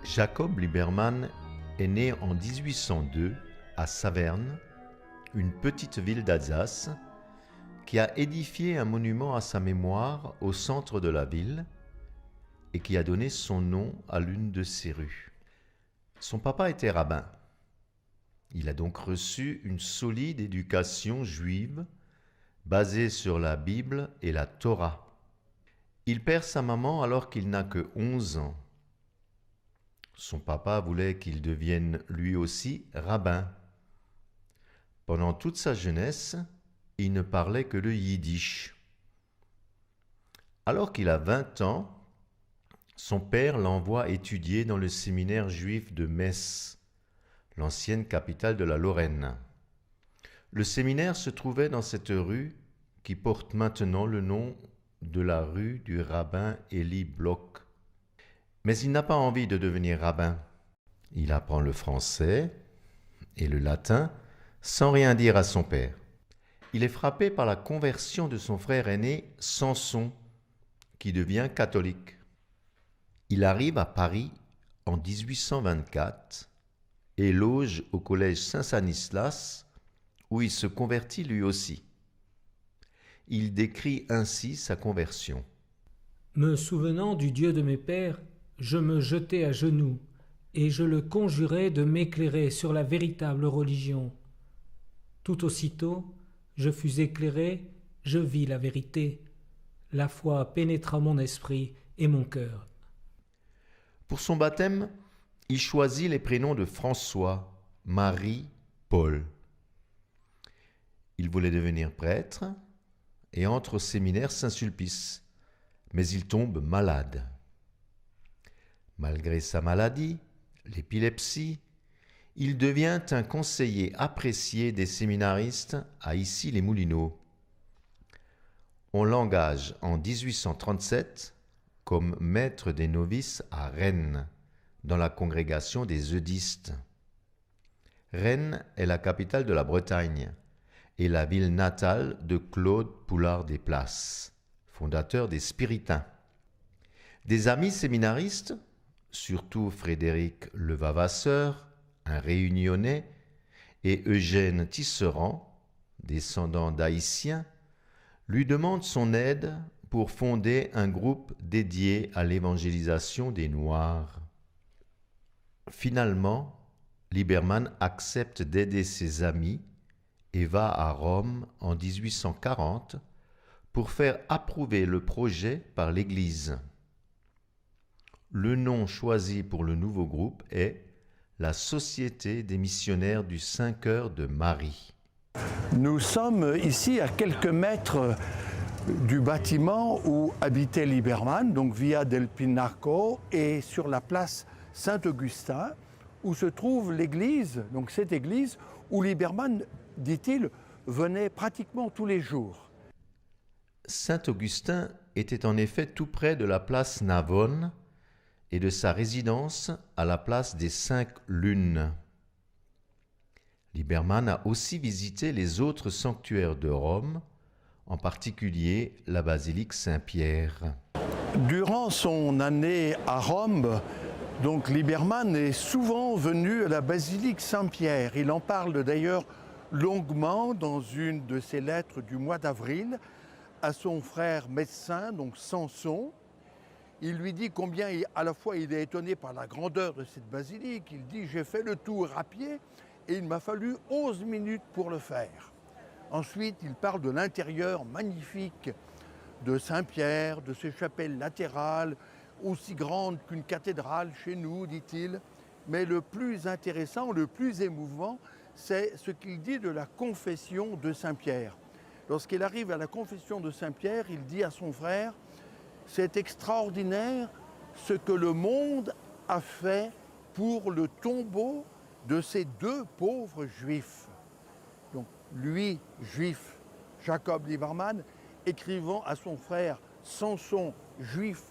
Jacob Liberman est né en 1802 à Saverne, une petite ville d'Alsace, qui a édifié un monument à sa mémoire au centre de la ville et qui a donné son nom à l'une de ses rues. Son papa était rabbin. Il a donc reçu une solide éducation juive basée sur la Bible et la Torah. Il perd sa maman alors qu'il n'a que 11 ans. Son papa voulait qu'il devienne lui aussi rabbin. Pendant toute sa jeunesse, il ne parlait que le yiddish. Alors qu'il a 20 ans, son père l'envoie étudier dans le séminaire juif de Metz, l'ancienne capitale de la Lorraine. Le séminaire se trouvait dans cette rue qui porte maintenant le nom de la rue du rabbin Eli Bloch. Mais il n'a pas envie de devenir rabbin. Il apprend le français et le latin sans rien dire à son père. Il est frappé par la conversion de son frère aîné Samson, qui devient catholique. Il arrive à Paris en 1824 et loge au collège Saint-Stanislas, où il se convertit lui aussi. Il décrit ainsi sa conversion. Me souvenant du Dieu de mes pères, je me jetai à genoux, et je le conjurai de m'éclairer sur la véritable religion. Tout aussitôt, je fus éclairé, je vis la vérité. La foi pénétra mon esprit et mon cœur. Pour son baptême, il choisit les prénoms de François, Marie, Paul. Il voulait devenir prêtre et entre au séminaire Saint-Sulpice, mais il tombe malade. Malgré sa maladie, l'épilepsie, il devient un conseiller apprécié des séminaristes à Issy-les-Moulineaux. On l'engage en 1837 comme maître des novices à Rennes, dans la congrégation des eudistes. Rennes est la capitale de la Bretagne et la ville natale de Claude Poulard des Places, fondateur des Spiritains. Des amis séminaristes, surtout Frédéric Levavasseur, un Réunionnais, et Eugène Tisserand, descendant d'Haïtiens, lui demandent son aide pour fonder un groupe dédié à l'évangélisation des Noirs. Finalement, Liberman accepte d'aider ses amis et va à Rome en 1840 pour faire approuver le projet par l'Église. Le nom choisi pour le nouveau groupe est la Société des missionnaires du Saint-Cœur de Marie. Nous sommes ici à quelques mètres du bâtiment où habitait Liberman, donc Via del Pinaco, et sur la place Saint-Augustin, où se trouve l'église, donc cette église où Liberman, dit-il, venait pratiquement tous les jours. Saint-Augustin était en effet tout près de la place Navone et de sa résidence à la place des 5 Lunes. Liberman a aussi visité les autres sanctuaires de Rome, en particulier la basilique Saint-Pierre. Durant son année à Rome, donc Liberman est souvent venu à la basilique Saint-Pierre. Il en parle d'ailleurs longuement dans une de ses lettres du mois d'avril à son frère médecin, donc Samson. Il lui dit combien à la fois il est étonné par la grandeur de cette basilique. Il dit « j'ai fait le tour à pied et il m'a fallu 11 minutes pour le faire ». Ensuite, il parle de l'intérieur magnifique de Saint-Pierre, de ses chapelles latérales, aussi grandes qu'une cathédrale chez nous, dit-il. Mais le plus intéressant, le plus émouvant, c'est ce qu'il dit de la confession de Saint-Pierre. Lorsqu'il arrive à la confession de Saint-Pierre, il dit à son frère « C'est extraordinaire ce que le monde a fait pour le tombeau de ces 2 pauvres juifs. » Donc lui, juif, Jacob Liberman, écrivant à son frère Samson, juif,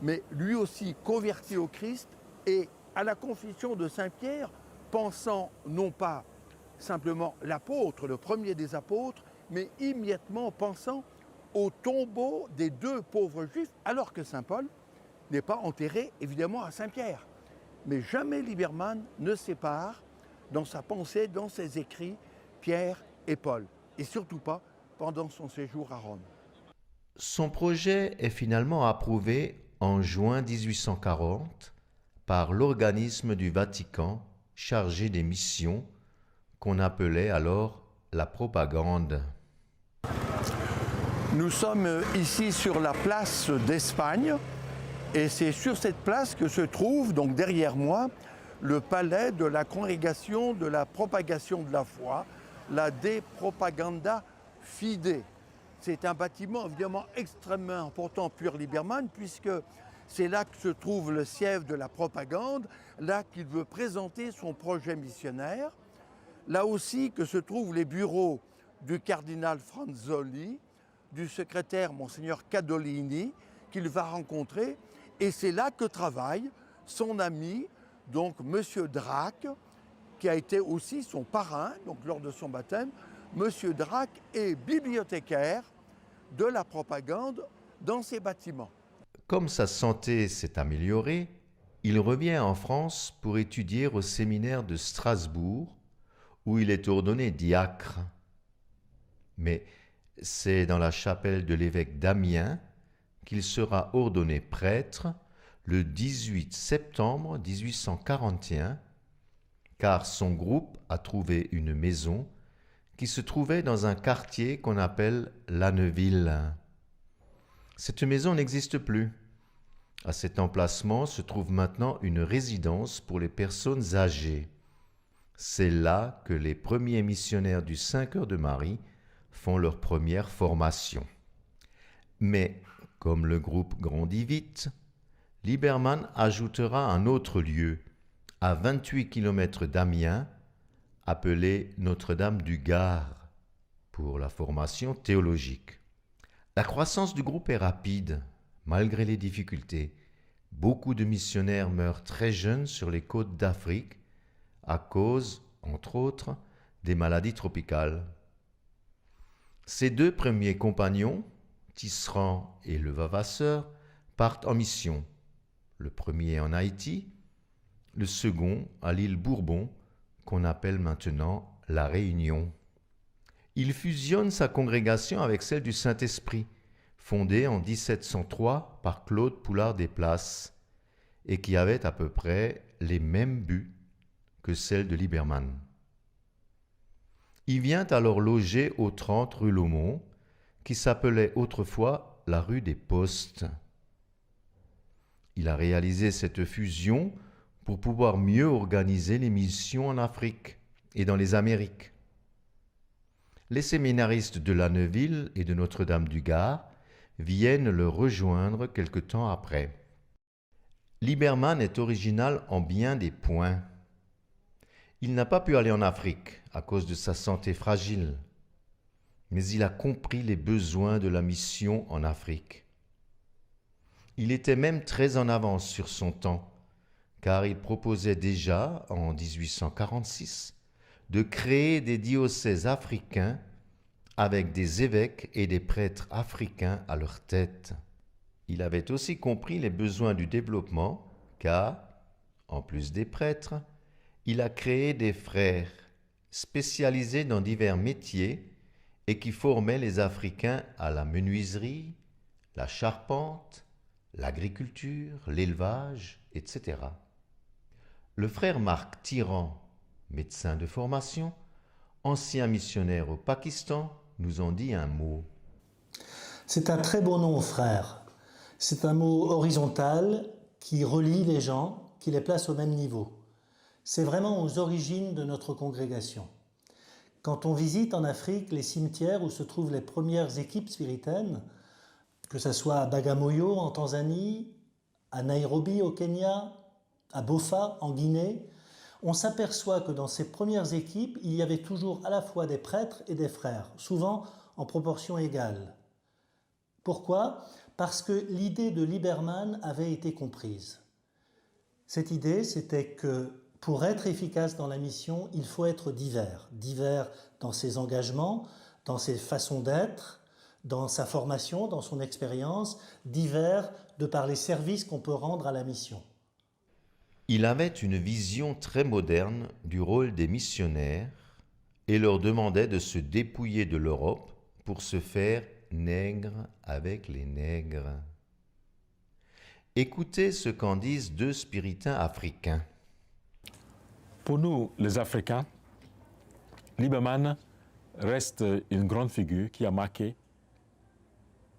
mais lui aussi converti au Christ, et à la confession de Saint-Pierre, pensant non pas simplement l'apôtre, le premier des apôtres, mais immédiatement pensant au tombeau des 2 pauvres juifs, alors que Saint Paul n'est pas enterré évidemment à Saint-Pierre. mais jamais Lieberman ne sépare dans sa pensée, dans ses écrits, Pierre et Paul, et surtout pas pendant son séjour à Rome. Son projet est finalement approuvé en juin 1840 par l'organisme du Vatican chargé des missions qu'on appelait alors la propagande. Nous sommes ici sur la place d'Espagne et c'est sur cette place que se trouve, donc derrière moi, le palais de la congrégation de la propagation de la foi, la De Propaganda Fide. C'est un bâtiment évidemment extrêmement important pour Lieberman puisque c'est là que se trouve le siège de la propagande, là qu'il veut présenter son projet missionnaire, là aussi que se trouvent les bureaux du cardinal Franzoli, du secrétaire Monseigneur Cadolini, qu'il va rencontrer, et c'est là que travaille son ami, donc Monsieur Drac, qui a été aussi son parrain, donc lors de son baptême. Monsieur Drac est bibliothécaire de la propagande dans ces bâtiments. Comme sa santé s'est améliorée, il revient en France pour étudier au séminaire de Strasbourg, où il est ordonné diacre. Mais c'est dans la chapelle de l'évêque d'Amiens qu'il sera ordonné prêtre le 18 septembre 1841, car son groupe a trouvé une maison qui se trouvait dans un quartier qu'on appelle Lanneville. Cette maison n'existe plus. À cet emplacement se trouve maintenant une résidence pour les personnes âgées. C'est là que les premiers missionnaires du Saint-Cœur de Marie font leur première formation. Mais comme le groupe grandit vite, Lieberman ajoutera un autre lieu, à 28 km d'Amiens, appelé Notre-Dame du Gard, pour la formation théologique. La croissance du groupe est rapide, malgré les difficultés. Beaucoup de missionnaires meurent très jeunes sur les côtes d'Afrique, à cause, entre autres, des maladies tropicales. Ses deux premiers compagnons, Tisserand et Levavasseur, partent en mission. Le premier en Haïti, le second à l'île Bourbon, qu'on appelle maintenant La Réunion. Il fusionne sa congrégation avec celle du Saint-Esprit, fondée en 1703 par Claude Poulard des Places, et qui avait à peu près les mêmes buts que celle de Lieberman. Il vient alors loger au 30 rue Laumont, qui s'appelait autrefois la rue des Postes. Il a réalisé cette fusion pour pouvoir mieux organiser les missions en Afrique et dans les Amériques. Les séminaristes de Lanneville et de Notre-Dame du Gard viennent le rejoindre quelque temps après. Lieberman est original en bien des points. Il n'a pas pu aller en Afrique à cause de sa santé fragile, mais il a compris les besoins de la mission en Afrique. Il était même très en avance sur son temps, car il proposait déjà, en 1846, de créer des diocèses africains avec des évêques et des prêtres africains à leur tête. Il avait aussi compris les besoins du développement, car, en plus des prêtres, il a créé des frères spécialisés dans divers métiers et qui formaient les Africains à la menuiserie, la charpente, l'agriculture, l'élevage, etc. Le frère Marc Tirant, médecin de formation, ancien missionnaire au Pakistan, nous en dit un mot. C'est un très beau nom, frère. C'est un mot horizontal qui relie les gens, qui les place au même niveau. C'est vraiment aux origines de notre congrégation. Quand on visite en Afrique les cimetières où se trouvent les premières équipes spiritaines, que ce soit à Bagamoyo en Tanzanie, à Nairobi au Kenya, à Bofa en Guinée, on s'aperçoit que dans ces premières équipes, il y avait toujours à la fois des prêtres et des frères, souvent en proportion égale. Pourquoi ? Parce que l'idée de Lieberman avait été comprise. Cette idée, c'était que pour être efficace dans la mission, il faut être divers. Divers dans ses engagements, dans ses façons d'être, dans sa formation, dans son expérience, divers de par les services qu'on peut rendre à la mission. Il avait une vision très moderne du rôle des missionnaires et leur demandait de se dépouiller de l'Europe pour se faire nègres avec les nègres. Écoutez ce qu'en disent deux spiritains africains. Pour nous, les Africains, Lieberman reste une grande figure qui a marqué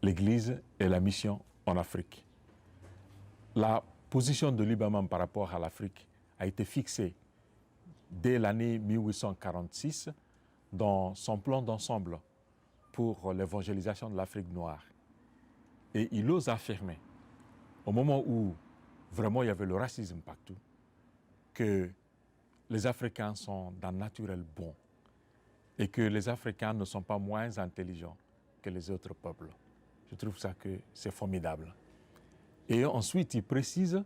l'Église et la mission en Afrique. La position de Lieberman par rapport à l'Afrique a été fixée dès l'année 1846 dans son plan d'ensemble pour l'évangélisation de l'Afrique noire. Et il ose affirmer, au moment où vraiment il y avait le racisme partout, que les Africains sont d'un naturel bon et que les Africains ne sont pas moins intelligents que les autres peuples. Je trouve ça que c'est formidable. Et ensuite, il précise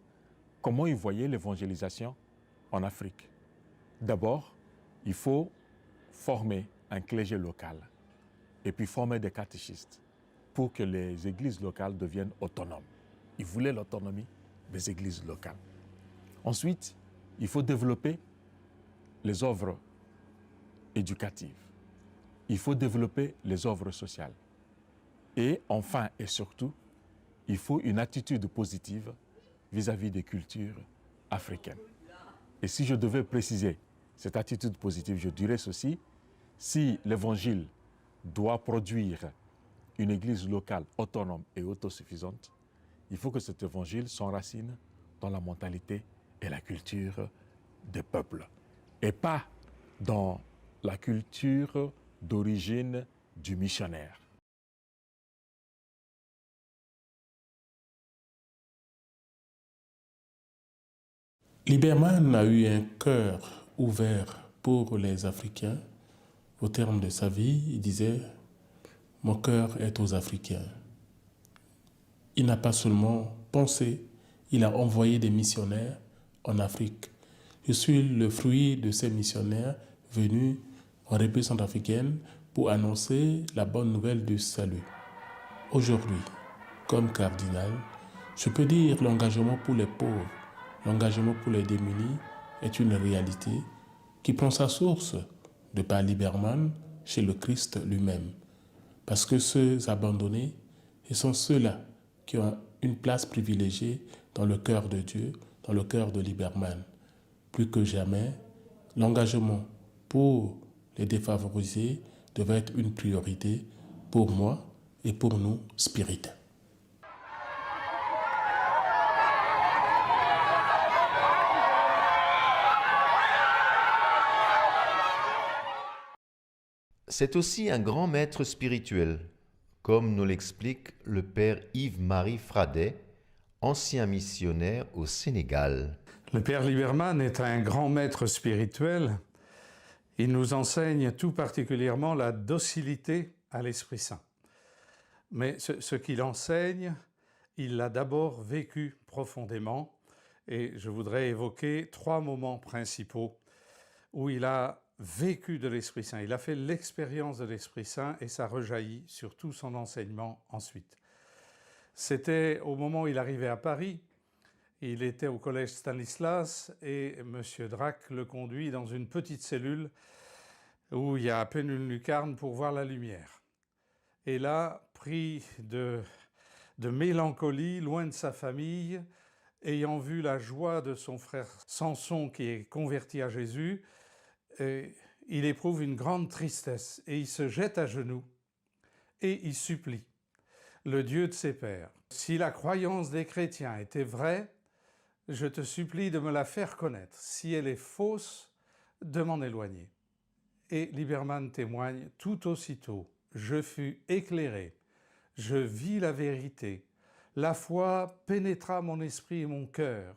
comment il voyait l'évangélisation en Afrique. D'abord, il faut former un clergé local et puis former des catéchistes pour que les églises locales deviennent autonomes. Il voulait l'autonomie des églises locales. Ensuite, il faut développer les œuvres éducatives. Il faut développer les œuvres sociales. Et enfin et surtout, il faut une attitude positive vis-à-vis des cultures africaines. Et si je devais préciser cette attitude positive, je dirais ceci: si l'Évangile doit produire une église locale autonome et autosuffisante, il faut que cet Évangile s'enracine dans la mentalité et la culture des peuples, et pas dans la culture d'origine du missionnaire. Lieberman a eu un cœur ouvert pour les Africains. Au terme de sa vie, il disait « Mon cœur est aux Africains ». Il n'a pas seulement pensé, il a envoyé des missionnaires en Afrique. Je suis le fruit de ces missionnaires venus en République centrafricaine pour annoncer la bonne nouvelle du salut. Aujourd'hui, comme cardinal, je peux dire l'engagement pour les pauvres, l'engagement pour les démunis est une réalité qui prend sa source de par Lieberman chez le Christ lui-même. Parce que ceux abandonnés, ce sont ceux-là qui ont une place privilégiée dans le cœur de Dieu, dans le cœur de Lieberman. Plus que jamais, l'engagement pour les défavorisés devait être une priorité pour moi et pour nous, spiritains. C'est aussi un grand maître spirituel, comme nous l'explique le père Yves-Marie Fradet, ancien missionnaire au Sénégal. Le père Lieberman est un grand maître spirituel. Il nous enseigne tout particulièrement la docilité à l'Esprit Saint. Mais ce qu'il enseigne, il l'a d'abord vécu profondément, et je voudrais évoquer 3 moments principaux où il a vécu de l'Esprit Saint. Il a fait l'expérience de l'Esprit Saint et ça rejaillit sur tout son enseignement ensuite. C'était au moment où il arrivait à Paris. Il était au collège Stanislas et M. Drac le conduit dans une petite cellule où il y a à peine une lucarne pour voir la lumière. Et là, pris de mélancolie, loin de sa famille, ayant vu la joie de son frère Samson qui est converti à Jésus, il éprouve une grande tristesse et il se jette à genoux et il supplie le Dieu de ses pères. Si la croyance des chrétiens était vraie, je te supplie de me la faire connaître. Si elle est fausse, de m'en éloigner. Et Lieberman témoigne tout aussitôt. Je fus éclairé, je vis la vérité, la foi pénétra mon esprit et mon cœur,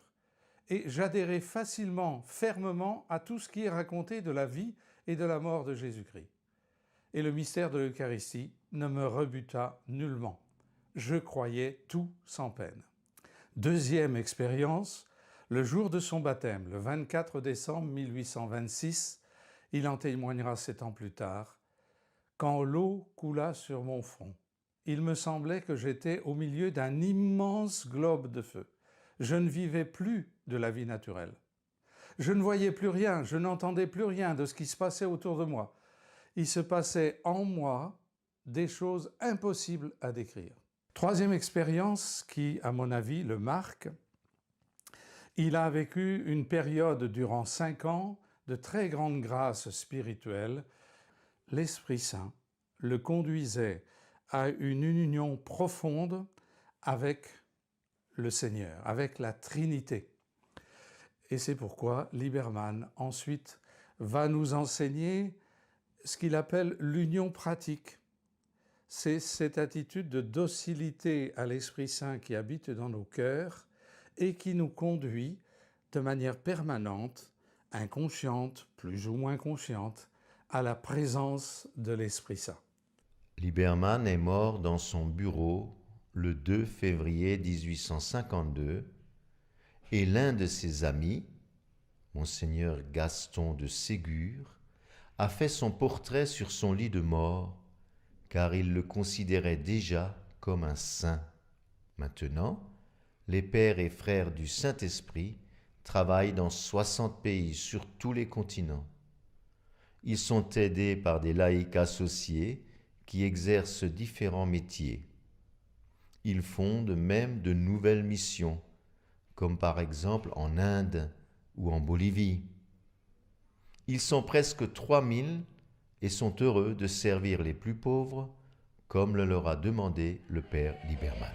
et j'adhérai facilement, fermement à tout ce qui est raconté de la vie et de la mort de Jésus-Christ. Et le mystère de l'Eucharistie ne me rebuta nullement. Je croyais tout sans peine. Deuxième expérience, le jour de son baptême, le 24 décembre 1826, il en témoignera 7 ans plus tard, « Quand l'eau coula sur mon front, il me semblait que j'étais au milieu d'un immense globe de feu. je ne vivais plus de la vie naturelle. Je ne voyais plus rien, je n'entendais plus rien de ce qui se passait autour de moi. Il se passait en moi des choses impossibles à décrire. Troisième expérience qui, à mon avis, le marque, il a vécu une période durant 5 ans de très grande grâce spirituelle. L'Esprit Saint le conduisait à une union profonde avec le Seigneur, avec la Trinité. Et c'est pourquoi Lieberman, ensuite, va nous enseigner ce qu'il appelle l'union pratique. C'est cette attitude de docilité à l'Esprit Saint qui habite dans nos cœurs et qui nous conduit de manière permanente, inconsciente, plus ou moins consciente, à la présence de l'Esprit Saint. Lieberman est mort dans son bureau le 2 février 1852 et l'un de ses amis, Monseigneur Gaston de Ségur, a fait son portrait sur son lit de mort car il le considérait déjà comme un saint. Maintenant, les pères et frères du Saint-Esprit travaillent dans 60 pays sur tous les continents. Ils sont aidés par des laïcs associés qui exercent différents métiers. Ils fondent même de nouvelles missions, comme par exemple en Inde ou en Bolivie. Ils sont presque 3000 et sont heureux de servir les plus pauvres, comme le leur a demandé le père Lieberman.